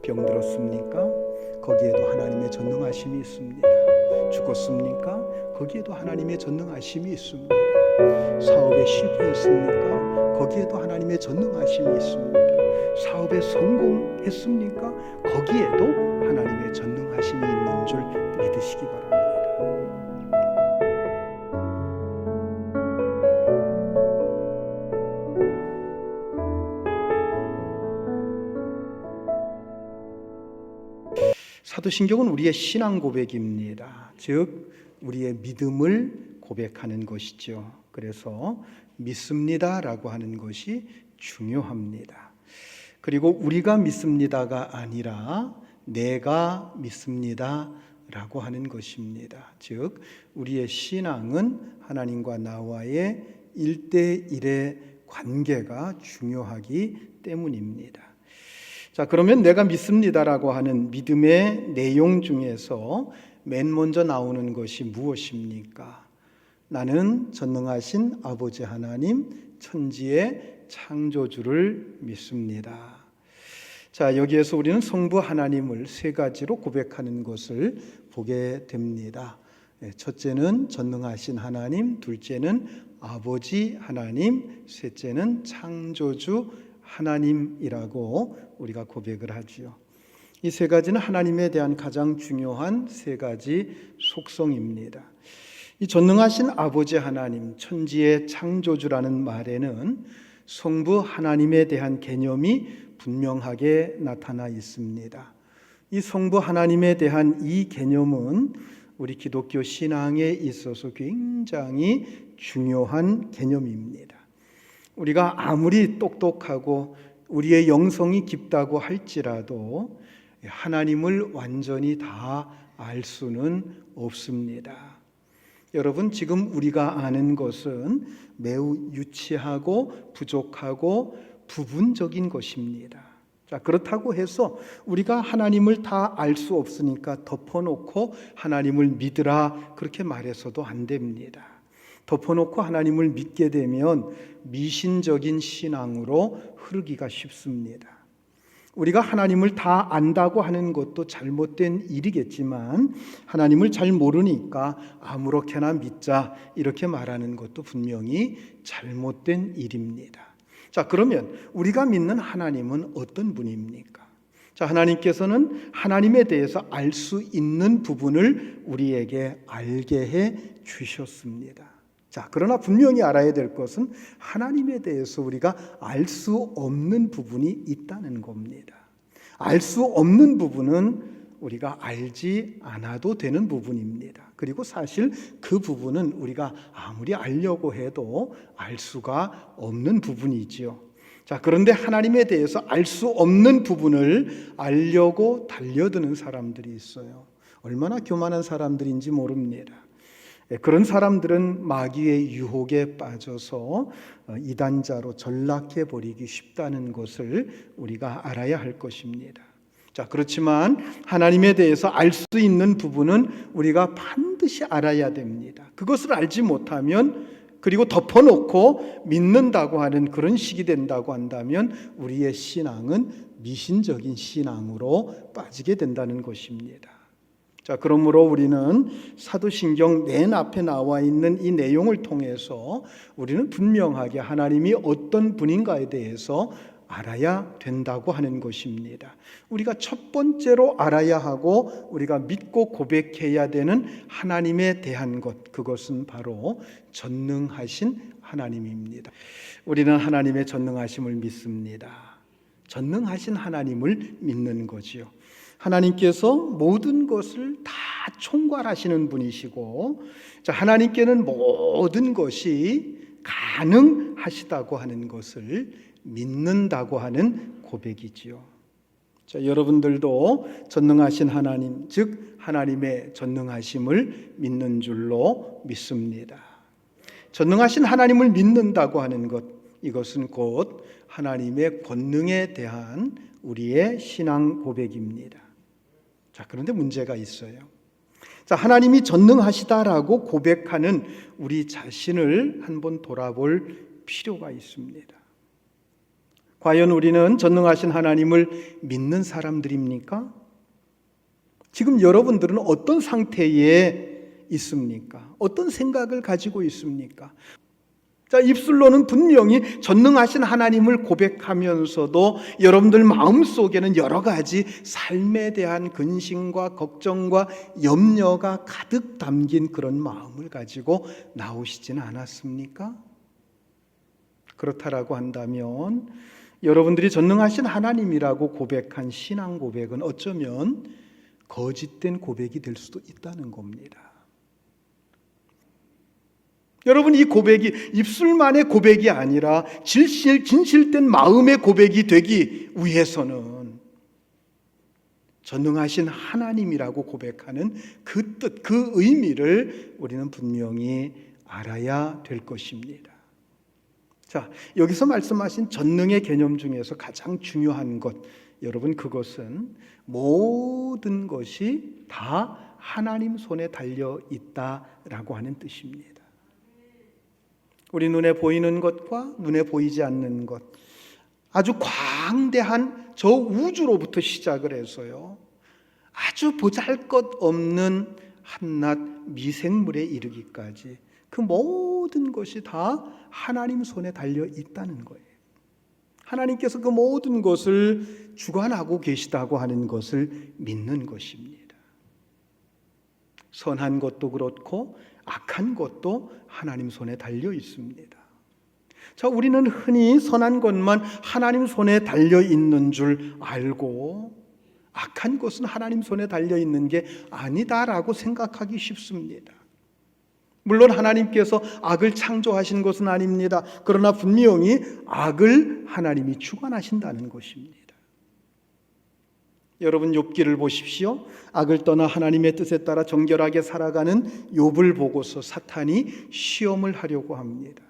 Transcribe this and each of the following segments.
병들었습니까? 거기에도 하나님의 전능하심이 있습니다. 죽었습니까? 거기에도 하나님의 전능하심이 있습니다. 사업에 실패했습니까? 거기에도 하나님의 전능하심이 있습니다. 사업에 성공했습니까? 거기에도 하나님의 전능하심이 있는 줄 믿으시기 바랍니다. 사도신경은 우리의 신앙 고백입니다. 즉 우리의 믿음을 고백하는 것이죠. 그래서 믿습니다라고 하는 것이 중요합니다. 그리고 우리가 믿습니다가 아니라 내가 믿습니다라고 하는 것입니다. 즉 우리의 신앙은 하나님과 나와의 1대1의 관계가 중요하기 때문입니다. 자, 그러면 내가 믿습니다라고 하는 믿음의 내용 중에서 맨 먼저 나오는 것이 무엇입니까? 나는 전능하신 아버지 하나님, 천지의 창조주를 믿습니다. 자, 여기에서 우리는 성부 하나님을 세 가지로 고백하는 것을 보게 됩니다. 첫째는 전능하신 하나님, 둘째는 아버지 하나님, 셋째는 창조주 하나님이라고 우리가 고백을 하지요. 이 세 가지는 하나님에 대한 가장 중요한 세 가지 속성입니다. 이 전능하신 아버지 하나님, 천지의 창조주라는 말에는 성부 하나님에 대한 개념이 분명하게 나타나 있습니다. 이 성부 하나님에 대한 이 개념은 우리 기독교 신앙에 있어서 굉장히 중요한 개념입니다. 우리가 아무리 똑똑하고 우리의 영성이 깊다고 할지라도 하나님을 완전히 다 알 수는 없습니다. 여러분, 지금 우리가 아는 것은 매우 유치하고 부족하고 부분적인 것입니다. 자, 그렇다고 해서 우리가 하나님을 다 알 수 없으니까 덮어놓고 하나님을 믿으라 그렇게 말해서도 안 됩니다. 덮어놓고 하나님을 믿게 되면 미신적인 신앙으로 흐르기가 쉽습니다. 우리가 하나님을 다 안다고 하는 것도 잘못된 일이겠지만 하나님을 잘 모르니까 아무렇게나 믿자 이렇게 말하는 것도 분명히 잘못된 일입니다. 자, 그러면 우리가 믿는 하나님은 어떤 분입니까? 자, 하나님께서는 하나님에 대해서 알 수 있는 부분을 우리에게 알게 해 주셨습니다. 자, 그러나 분명히 알아야 될 것은 하나님에 대해서 우리가 알 수 없는 부분이 있다는 겁니다. 알 수 없는 부분은 우리가 알지 않아도 되는 부분입니다. 그리고 사실 그 부분은 우리가 아무리 알려고 해도 알 수가 없는 부분이지요. 자, 그런데 하나님에 대해서 알 수 없는 부분을 알려고 달려드는 사람들이 있어요. 얼마나 교만한 사람들인지 모릅니다. 그런 사람들은 마귀의 유혹에 빠져서 이단자로 전락해 버리기 쉽다는 것을 우리가 알아야 할 것입니다. 자, 그렇지만 하나님에 대해서 알 수 있는 부분은 우리가 반드시 알아야 됩니다. 그것을 알지 못하면, 그리고 덮어놓고 믿는다고 하는 그런 식이 된다고 한다면 우리의 신앙은 미신적인 신앙으로 빠지게 된다는 것입니다. 자, 그러므로 우리는 사도신경 맨 앞에 나와 있는 이 내용을 통해서 우리는 분명하게 하나님이 어떤 분인가에 대해서 알아야 된다고 하는 것입니다. 우리가 첫 번째로 알아야 하고 우리가 믿고 고백해야 되는 하나님에 대한 것, 그것은 바로 전능하신 하나님입니다. 우리는 하나님의 전능하심을 믿습니다. 전능하신 하나님을 믿는 거지요. 하나님께서 모든 것을 다 총괄하시는 분이시고, 자, 하나님께는 모든 것이 가능하시다고 하는 것을 믿는다고 하는 고백이지요. 자, 여러분들도 전능하신 하나님, 즉 하나님의 전능하심을 믿는 줄로 믿습니다. 전능하신 하나님을 믿는다고 하는 것, 이것은 곧 하나님의 권능에 대한 우리의 신앙 고백입니다. 자, 그런데 문제가 있어요. 자, 하나님이 전능하시다라고 고백하는 우리 자신을 한번 돌아볼 필요가 있습니다. 과연 우리는 전능하신 하나님을 믿는 사람들입니까? 지금 여러분들은 어떤 상태에 있습니까? 어떤 생각을 가지고 있습니까? 자, 입술로는 분명히 전능하신 하나님을 고백하면서도 여러분들 마음속에는 여러 가지 삶에 대한 근심과 걱정과 염려가 가득 담긴 그런 마음을 가지고 나오시지는 않았습니까? 그렇다라고 한다면 여러분들이 전능하신 하나님이라고 고백한 신앙 고백은 어쩌면 거짓된 고백이 될 수도 있다는 겁니다. 여러분, 이 고백이 입술만의 고백이 아니라 진실된 마음의 고백이 되기 위해서는 전능하신 하나님이라고 고백하는 그 뜻, 그 의미를 우리는 분명히 알아야 될 것입니다. 자, 여기서 말씀하신 전능의 개념 중에서 가장 중요한 것, 여러분, 그것은 모든 것이 다 하나님 손에 달려 있다라고 하는 뜻입니다. 우리 눈에 보이는 것과 눈에 보이지 않는 것, 아주 광대한 저 우주로부터 시작을 해서요, 아주 보잘것없는 한낱 미생물에 이르기까지 그 모든 것이 다 하나님 손에 달려 있다는 거예요. 하나님께서 그 모든 것을 주관하고 계시다고 하는 것을 믿는 것입니다. 선한 것도 그렇고 악한 것도 하나님 손에 달려 있습니다. 자, 우리는 흔히 선한 것만 하나님 손에 달려 있는 줄 알고 악한 것은 하나님 손에 달려 있는 게 아니다라고 생각하기 쉽습니다. 물론 하나님께서 악을 창조하신 것은 아닙니다. 그러나 분명히 악을 하나님이 주관하신다는 것입니다. 여러분, 욥기를 보십시오. 악을 떠나 하나님의 뜻에 따라 정결하게 살아가는 욥을 보고서 사탄이 시험을 하려고 합니다.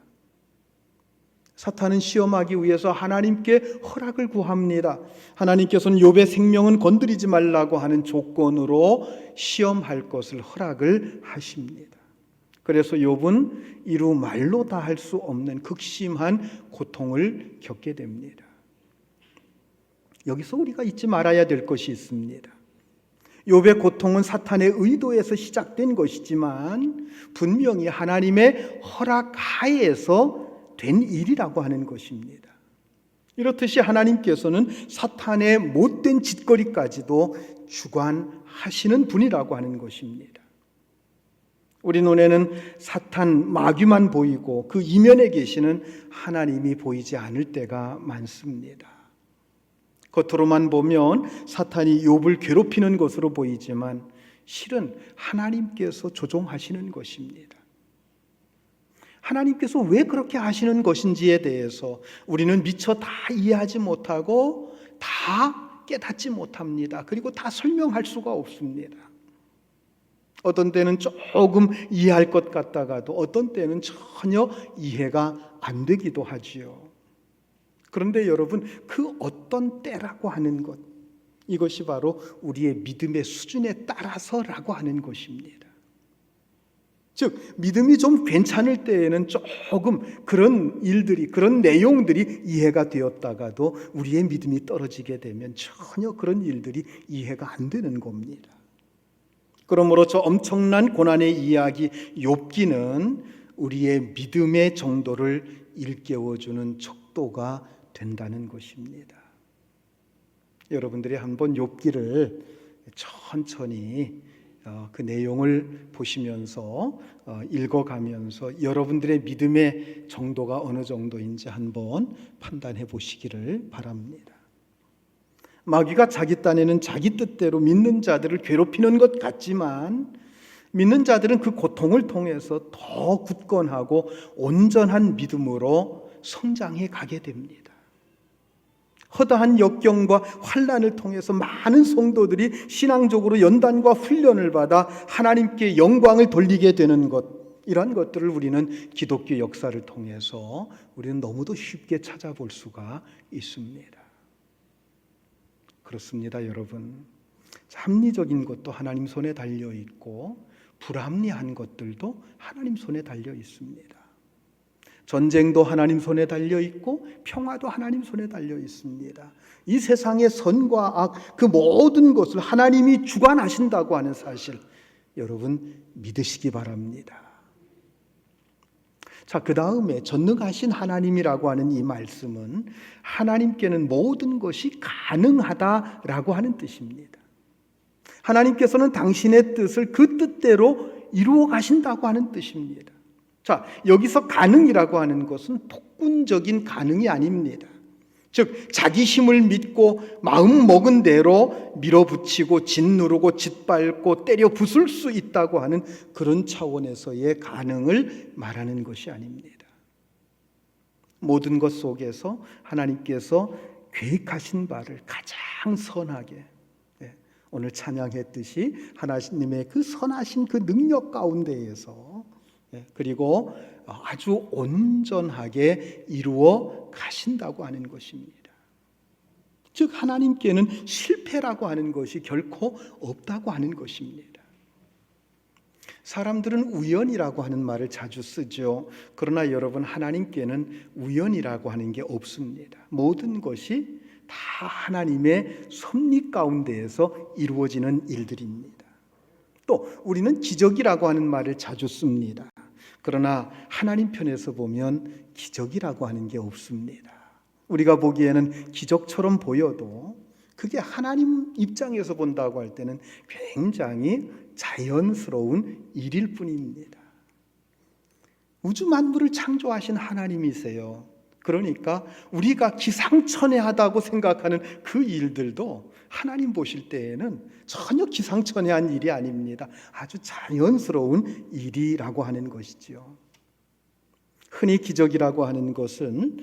사탄은 시험하기 위해서 하나님께 허락을 구합니다. 하나님께서는 욥의 생명은 건드리지 말라고 하는 조건으로 시험할 것을 허락을 하십니다. 그래서 욥은 이루 말로 다 할 수 없는 극심한 고통을 겪게 됩니다. 여기서 우리가 잊지 말아야 될 것이 있습니다. 욥의 고통은 사탄의 의도에서 시작된 것이지만 분명히 하나님의 허락 하에서 된 일이라고 하는 것입니다. 이렇듯이 하나님께서는 사탄의 못된 짓거리까지도 주관하시는 분이라고 하는 것입니다. 우리 눈에는 사탄 마귀만 보이고 그 이면에 계시는 하나님이 보이지 않을 때가 많습니다. 겉으로만 보면 사탄이 욥을 괴롭히는 것으로 보이지만 실은 하나님께서 조종하시는 것입니다. 하나님께서 왜 그렇게 하시는 것인지에 대해서 우리는 미처 다 이해하지 못하고 다 깨닫지 못합니다. 그리고 다 설명할 수가 없습니다. 어떤 때는 조금 이해할 것 같다가도 어떤 때는 전혀 이해가 안 되기도 하지요. 그런데 여러분, 그 어떤 때라고 하는 것, 이것이 바로 우리의 믿음의 수준에 따라서라고 하는 것입니다. 즉, 믿음이 좀 괜찮을 때에는 조금 그런 일들이, 그런 내용들이 이해가 되었다가도 우리의 믿음이 떨어지게 되면 전혀 그런 일들이 이해가 안 되는 겁니다. 그러므로 저 엄청난 고난의 이야기 욥기는 우리의 믿음의 정도를 일깨워주는 척도가 된다는 것입니다. 여러분들이 한번 욥기를 천천히 그 내용을 보시면서 읽어가면서 여러분들의 믿음의 정도가 어느 정도인지 한번 판단해 보시기를 바랍니다. 마귀가 자기 딴에는 자기 뜻대로 믿는 자들을 괴롭히는 것 같지만 믿는 자들은 그 고통을 통해서 더 굳건하고 온전한 믿음으로 성장해 가게 됩니다. 허다한 역경과 환난을 통해서 많은 성도들이 신앙적으로 연단과 훈련을 받아 하나님께 영광을 돌리게 되는 것, 이러한 것들을 우리는 기독교 역사를 통해서 우리는 너무도 쉽게 찾아볼 수가 있습니다. 그렇습니다, 여러분. 합리적인 것도 하나님 손에 달려 있고 불합리한 것들도 하나님 손에 달려 있습니다. 전쟁도 하나님 손에 달려 있고 평화도 하나님 손에 달려 있습니다. 이 세상의 선과 악, 그 모든 것을 하나님이 주관하신다고 하는 사실, 여러분 믿으시기 바랍니다. 자, 그 다음에 전능하신 하나님이라고 하는 이 말씀은 하나님께는 모든 것이 가능하다라고 하는 뜻입니다. 하나님께서는 당신의 뜻을 그 뜻대로 이루어 가신다고 하는 뜻입니다. 자, 여기서 가능이라고 하는 것은 폭군적인 가능이 아닙니다. 즉 자기 힘을 믿고 마음 먹은 대로 밀어붙이고 짓누르고 짓밟고 때려 부술 수 있다고 하는 그런 차원에서의 가능을 말하는 것이 아닙니다. 모든 것 속에서 하나님께서 계획하신 바를 가장 선하게, 오늘 찬양했듯이 하나님의 그 선하신 그 능력 가운데에서, 그리고 아주 온전하게 이루어 가신다고 하는 것입니다. 즉 하나님께는 실패라고 하는 것이 결코 없다고 하는 것입니다. 사람들은 우연이라고 하는 말을 자주 쓰죠. 그러나 여러분, 하나님께는 우연이라고 하는 게 없습니다. 모든 것이 다 하나님의 섭리 가운데에서 이루어지는 일들입니다. 또 우리는 기적이라고 하는 말을 자주 씁니다. 그러나 하나님 편에서 보면 기적이라고 하는 게 없습니다. 우리가 보기에는 기적처럼 보여도 그게 하나님 입장에서 본다고 할 때는 굉장히 자연스러운 일일 뿐입니다. 우주 만물을 창조하신 하나님이세요. 그러니까 우리가 기상천외하다고 생각하는 그 일들도 하나님 보실 때에는 전혀 기상천외한 일이 아닙니다. 아주 자연스러운 일이라고 하는 것이지요. 흔히 기적이라고 하는 것은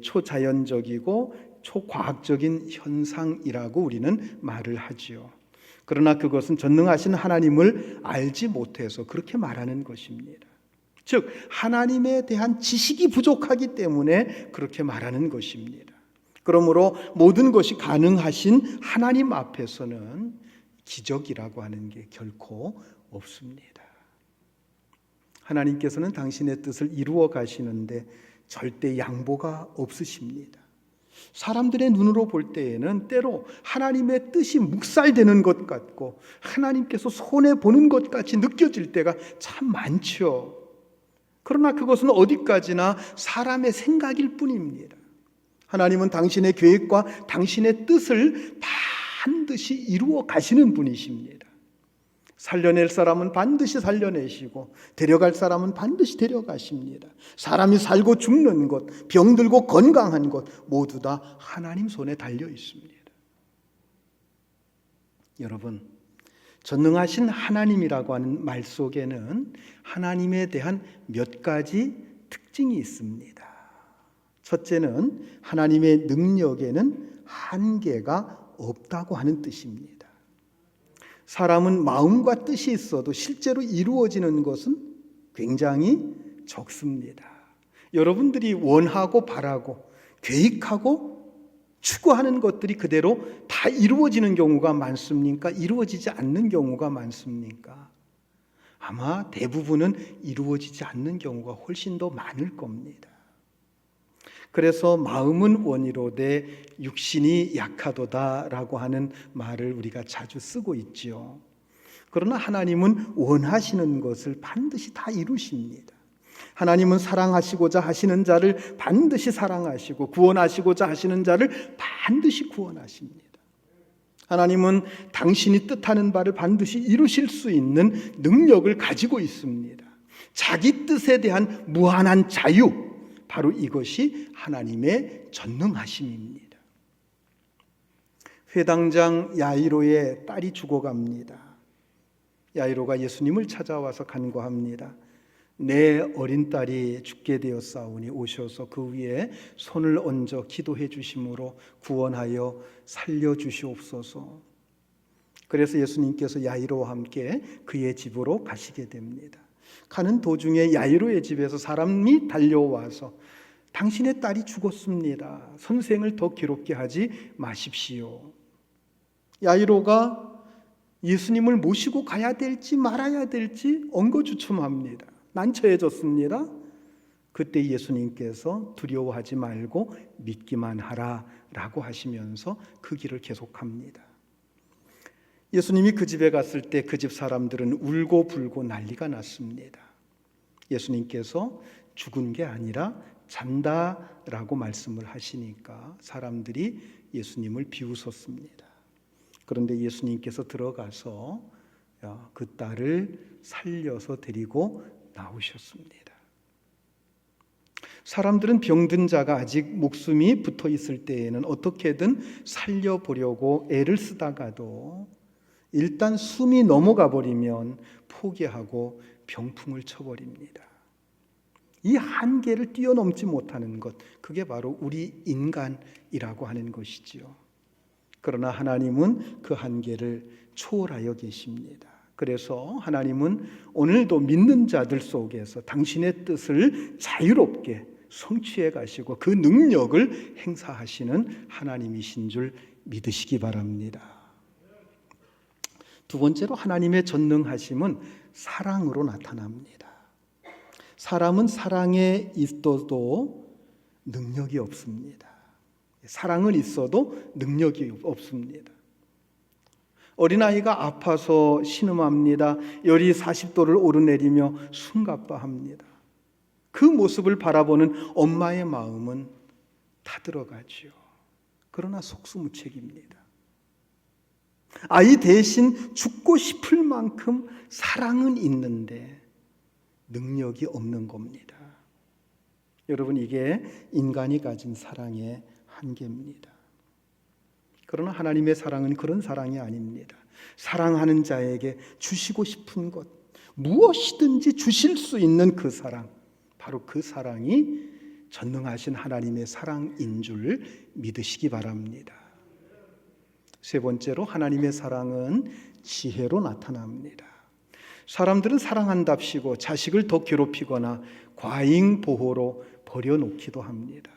초자연적이고 초과학적인 현상이라고 우리는 말을 하지요. 그러나 그것은 전능하신 하나님을 알지 못해서 그렇게 말하는 것입니다. 즉 하나님에 대한 지식이 부족하기 때문에 그렇게 말하는 것입니다. 그러므로 모든 것이 가능하신 하나님 앞에서는 기적이라고 하는 게 결코 없습니다. 하나님께서는 당신의 뜻을 이루어 가시는데 절대 양보가 없으십니다. 사람들의 눈으로 볼 때에는 때로 하나님의 뜻이 묵살되는 것 같고 하나님께서 손해보는 것 같이 느껴질 때가 참 많죠. 그러나 그것은 어디까지나 사람의 생각일 뿐입니다. 하나님은 당신의 계획과 당신의 뜻을 반드시 이루어 가시는 분이십니다. 살려낼 사람은 반드시 살려내시고 데려갈 사람은 반드시 데려가십니다. 사람이 살고 죽는 것, 병들고 건강한 것 모두 다 하나님 손에 달려 있습니다. 여러분, 전능하신 하나님이라고 하는 말 속에는 하나님에 대한 몇 가지 특징이 있습니다. 첫째는 하나님의 능력에는 한계가 없다고 하는 뜻입니다. 사람은 마음과 뜻이 있어도 실제로 이루어지는 것은 굉장히 적습니다. 여러분들이 원하고 바라고 계획하고 추구하는 것들이 그대로 다 이루어지는 경우가 많습니까? 이루어지지 않는 경우가 많습니까? 아마 대부분은 이루어지지 않는 경우가 훨씬 더 많을 겁니다. 그래서 마음은 원이로되 육신이 약하도다라고 하는 말을 우리가 자주 쓰고 있지요. 그러나 하나님은 원하시는 것을 반드시 다 이루십니다. 하나님은 사랑하시고자 하시는 자를 반드시 사랑하시고 구원하시고자 하시는 자를 반드시 구원하십니다. 하나님은 당신이 뜻하는 바를 반드시 이루실 수 있는 능력을 가지고 있습니다. 자기 뜻에 대한 무한한 자유, 바로 이것이 하나님의 전능하심입니다. 회당장 야이로의 딸이 죽어갑니다. 야이로가 예수님을 찾아와서 간구합니다. 내 어린 딸이 죽게 되었사오니 오셔서 그 위에 손을 얹어 기도해 주심으로 구원하여 살려주시옵소서. 그래서 예수님께서 야이로와 함께 그의 집으로 가시게 됩니다. 가는 도중에 야이로의 집에서 사람이 달려와서 당신의 딸이 죽었습니다. 선생을 더 괴롭게 하지 마십시오. 야이로가 예수님을 모시고 가야 될지 말아야 될지 엉거주춤합니다. 난처해졌습니다. 그때 예수님께서 두려워하지 말고 믿기만 하라라고 하시면서 그 길을 계속합니다. 예수님이 그 집에 갔을 때 그 집 사람들은 울고 불고 난리가 났습니다. 예수님께서 죽은 게 아니라 잔다라고 말씀을 하시니까 사람들이 예수님을 비웃었습니다. 그런데 예수님께서 들어가서 그 딸을 살려서 데리고 나오셨습니다. 사람들은 병든 자가 아직 목숨이 붙어 있을 때에는 어떻게든 살려보려고 애를 쓰다가도 일단 숨이 넘어가 버리면 포기하고 병풍을 쳐버립니다. 이 한계를 뛰어넘지 못하는 것, 그게 바로 우리 인간이라고 하는 것이지요. 그러나 하나님은 그 한계를 초월하여 계십니다. 그래서 하나님은 오늘도 믿는 자들 속에서 당신의 뜻을 자유롭게 성취해 가시고 그 능력을 행사하시는 하나님이신 줄 믿으시기 바랍니다. 두 번째로 하나님의 전능하심은 사랑으로 나타납니다. 사람은 사랑에 있어도 능력이 없습니다. 사랑은 있어도 능력이 없습니다. 어린아이가 아파서 신음합니다. 열이 40도를 오르내리며 숨가빠합니다. 그 모습을 바라보는 엄마의 마음은 타들어가지요. 그러나 속수무책입니다. 아이 대신 죽고 싶을 만큼 사랑은 있는데 능력이 없는 겁니다. 여러분, 이게 인간이 가진 사랑의 한계입니다. 그러나 하나님의 사랑은 그런 사랑이 아닙니다. 사랑하는 자에게 주시고 싶은 것, 무엇이든지 주실 수 있는 그 사랑, 바로 그 사랑이 전능하신 하나님의 사랑인 줄 믿으시기 바랍니다. 세 번째로 하나님의 사랑은 지혜로 나타납니다. 사람들은 사랑한답시고 자식을 더 괴롭히거나 과잉 보호로 버려놓기도 합니다.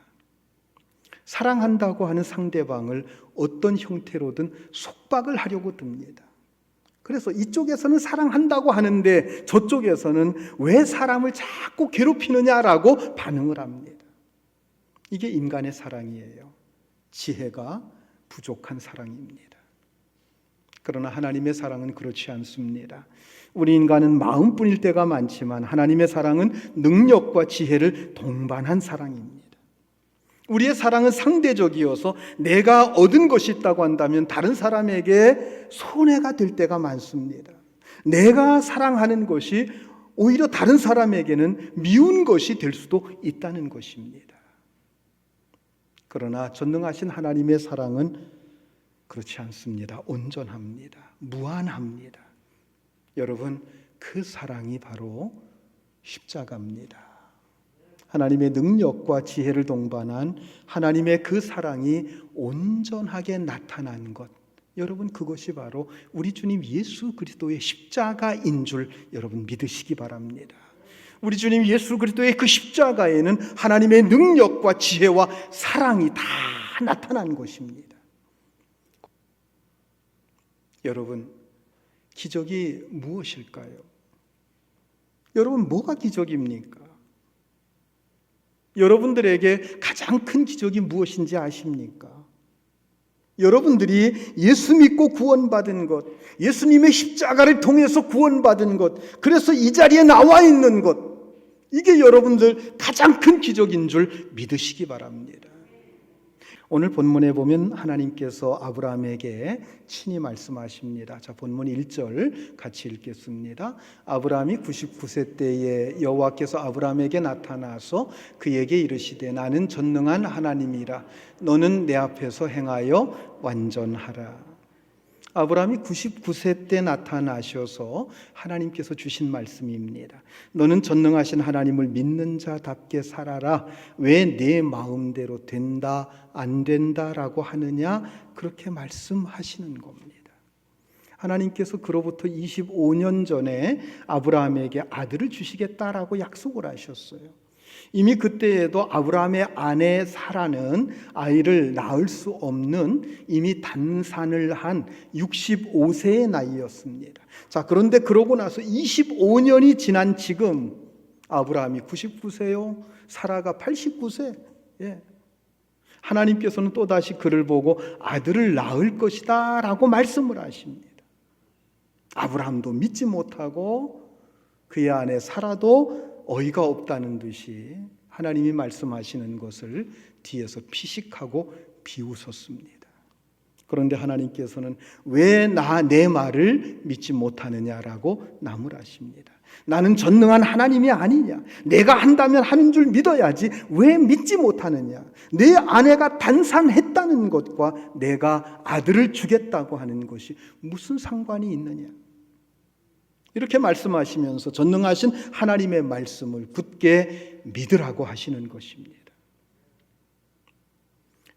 사랑한다고 하는 상대방을 어떤 형태로든 속박을 하려고 듭니다. 그래서 이쪽에서는 사랑한다고 하는데 저쪽에서는 왜 사람을 자꾸 괴롭히느냐라고 반응을 합니다. 이게 인간의 사랑이에요. 지혜가 부족한 사랑입니다. 그러나 하나님의 사랑은 그렇지 않습니다. 우리 인간은 마음뿐일 때가 많지만 하나님의 사랑은 능력과 지혜를 동반한 사랑입니다. 우리의 사랑은 상대적이어서 내가 얻은 것이 있다고 한다면 다른 사람에게 손해가 될 때가 많습니다. 내가 사랑하는 것이 오히려 다른 사람에게는 미운 것이 될 수도 있다는 것입니다. 그러나 전능하신 하나님의 사랑은 그렇지 않습니다. 온전합니다. 무한합니다. 여러분, 그 사랑이 바로 십자가입니다. 하나님의 능력과 지혜를 동반한 하나님의 그 사랑이 온전하게 나타난 것, 여러분, 그것이 바로 우리 주님 예수 그리스도의 십자가인 줄 여러분 믿으시기 바랍니다. 우리 주님 예수 그리스도의 그 십자가에는 하나님의 능력과 지혜와 사랑이 다 나타난 것입니다. 여러분, 기적이 무엇일까요? 여러분, 뭐가 기적입니까? 여러분들에게 가장 큰 기적이 무엇인지 아십니까? 여러분들이 예수 믿고 구원받은 것, 예수님의 십자가를 통해서 구원받은 것, 그래서 이 자리에 나와 있는 것, 이게 여러분들 가장 큰 기적인 줄 믿으시기 바랍니다. 오늘 본문에 보면 하나님께서 아브라함에게 친히 말씀하십니다. 자, 본문 1절 같이 읽겠습니다. 아브라함이 99세 때에 여호와께서 아브라함에게 나타나서 그에게 이르시되 나는 전능한 하나님이라 너는 내 앞에서 행하여 완전하라. 아브라함이 99세 때 나타나셔서 하나님께서 주신 말씀입니다. 너는 전능하신 하나님을 믿는 자답게 살아라. 왜 내 마음대로 된다 안 된다라고 하느냐, 그렇게 말씀하시는 겁니다. 하나님께서 그로부터 25년 전에 아브라함에게 아들을 주시겠다라고 약속을 하셨어요. 이미 그때에도 아브라함의 아내 사라는 아이를 낳을 수 없는 이미 단산을 한 65세의 나이였습니다. 자, 그런데 그러고 나서 25년이 지난 지금 아브라함이 99세요? 사라가 89세. 예. 하나님께서는 또다시 그를 보고 아들을 낳을 것이다 라고 말씀을 하십니다. 아브라함도 믿지 못하고 그의 아내 사라도 어이가 없다는 듯이 하나님이 말씀하시는 것을 뒤에서 피식하고 비웃었습니다. 그런데 하나님께서는 왜 내 말을 믿지 못하느냐라고 나무라십니다. 나는 전능한 하나님이 아니냐? 내가 한다면 하는 줄 믿어야지 왜 믿지 못하느냐? 내 아내가 단산했다는 것과 내가 아들을 주겠다고 하는 것이 무슨 상관이 있느냐? 이렇게 말씀하시면서 전능하신 하나님의 말씀을 굳게 믿으라고 하시는 것입니다.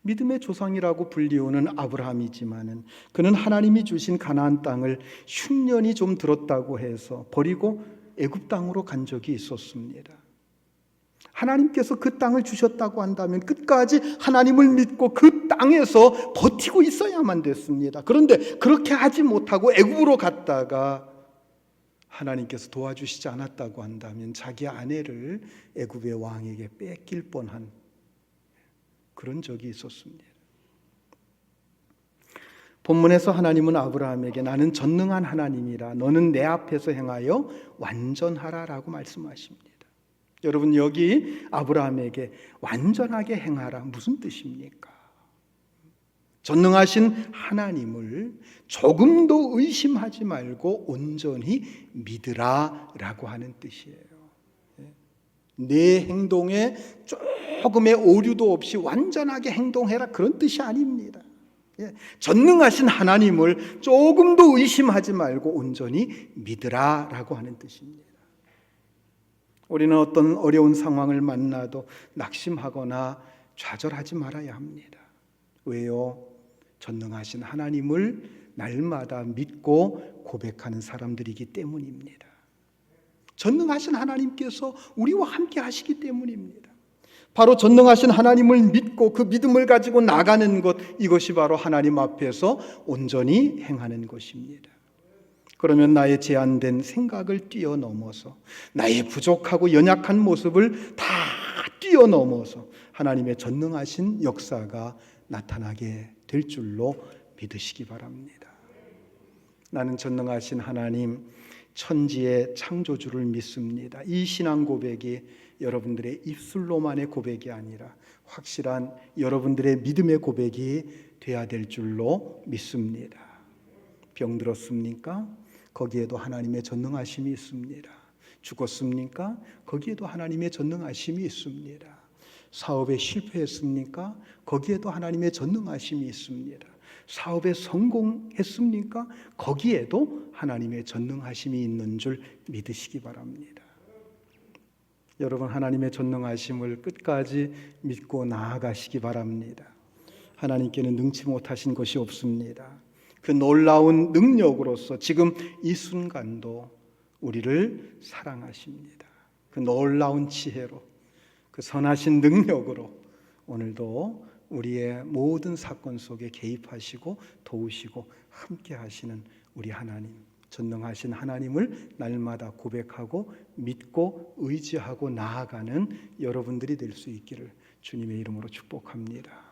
믿음의 조상이라고 불리우는 아브라함이지만은 그는 하나님이 주신 가나안 땅을 흉년이 좀 들었다고 해서 버리고 애굽 땅으로 간 적이 있었습니다. 하나님께서 그 땅을 주셨다고 한다면 끝까지 하나님을 믿고 그 땅에서 버티고 있어야만 됐습니다. 그런데 그렇게 하지 못하고 애굽으로 갔다가 하나님께서 도와주시지 않았다고 한다면 자기 아내를 애굽의 왕에게 뺏길 뻔한 그런 적이 있었습니다. 본문에서 하나님은 아브라함에게 나는 전능한 하나님이라 너는 내 앞에서 행하여 완전하라라고 말씀하십니다. 여러분, 여기 아브라함에게 완전하게 행하라 무슨 뜻입니까? 전능하신 하나님을 조금도 의심하지 말고 온전히 믿으라라고 하는 뜻이에요. 내 행동에 조금의 오류도 없이 완전하게 행동해라 그런 뜻이 아닙니다. 전능하신 하나님을 조금도 의심하지 말고 온전히 믿으라라고 하는 뜻입니다. 우리는 어떤 어려운 상황을 만나도 낙심하거나 좌절하지 말아야 합니다. 왜요? 전능하신 하나님을 날마다 믿고 고백하는 사람들이기 때문입니다. 전능하신 하나님께서 우리와 함께 하시기 때문입니다. 바로 전능하신 하나님을 믿고 그 믿음을 가지고 나가는 것, 이것이 바로 하나님 앞에서 온전히 행하는 것입니다. 그러면 나의 제한된 생각을 뛰어넘어서 나의 부족하고 연약한 모습을 다 뛰어넘어서 하나님의 전능하신 역사가 나타나게 될 줄로 믿으시기 바랍니다. 나는 전능하신 하나님, 천지의 창조주를 믿습니다. 이 신앙 고백이 여러분들의 입술로만의 고백이 아니라 확실한 여러분들의 믿음의 고백이 되어야 될 줄로 믿습니다. 병들었습니까? 거기에도 하나님의 전능하심이 있습니다. 죽었습니까? 거기에도 하나님의 전능하심이 있습니다. 사업에 실패했습니까? 거기에도 하나님의 전능하심이 있습니다. 사업에 성공했습니까? 거기에도 하나님의 전능하심이 있는 줄 믿으시기 바랍니다. 여러분, 하나님의 전능하심을 끝까지 믿고 나아가시기 바랍니다. 하나님께는 능치 못하신 것이 없습니다. 그 놀라운 능력으로서 지금 이 순간도 우리를 사랑하십니다. 그 놀라운 지혜로, 그 선하신 능력으로 오늘도 우리의 모든 사건 속에 개입하시고 도우시고 함께 하시는 우리 하나님, 전능하신 하나님을 날마다 고백하고 믿고 의지하고 나아가는 여러분들이 될 수 있기를 주님의 이름으로 축복합니다.